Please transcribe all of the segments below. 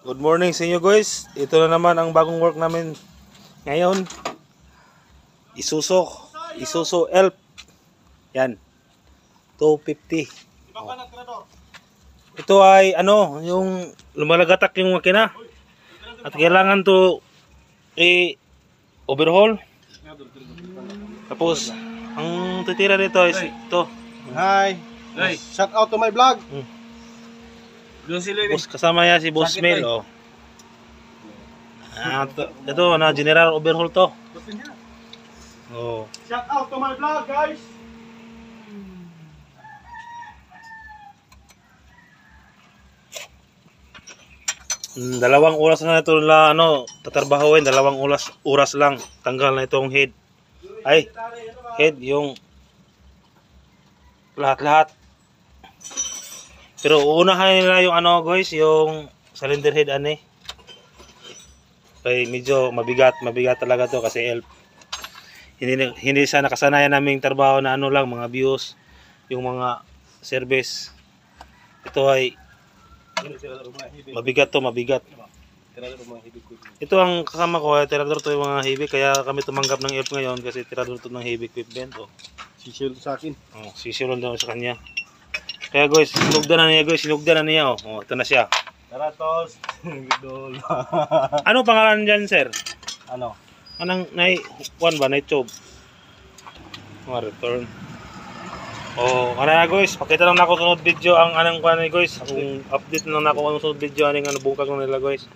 Good morning sa inyo guys. Ito na naman ang bagong work namin ngayon. Isuso Elf. Yan. 250. Oh. Ito ay yung lumalagatak yung makina. At kailangan to overhaul. Tapos ang titira nito is ito. Hi. Shout out to my vlog. Boss, kasama niya si Boss Mel, oh. Ito na general overhaul to. Oh. Shout out to my vlog, guys. Dalawang oras na ito na tatarbahuin, dalawang oras lang tanggal na itong head. Ay, head yung lahat-lahat. Pero uunahin nila yung guys, yung cylinder head Kaya medyo mabigat talaga to kasi Elf. Hindi sa nakasanayan naming trabaho na lang mga views, yung mga service. Ito ay mabigat. Ito ang kasama ko, tirador to yung mga heavy, kaya kami tumanggap ng Elf ngayon kasi tirador to ng heavy equipment. Oh. Sisilod sa akin. Oh, sisilod daw sa kanya. Kaya guys, sinugdan na niya. Oh, ito na siya. Tara, tos. Idol. Ano pangalan dyan, sir? Ano? Anong night tube? Return. Oh, na guys, pakita lang na ako sunod video ang guys. Kung update na ako ang sunod video bungkag nila guys.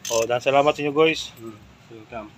Oh, dan salamat sa inyo guys. Welcome.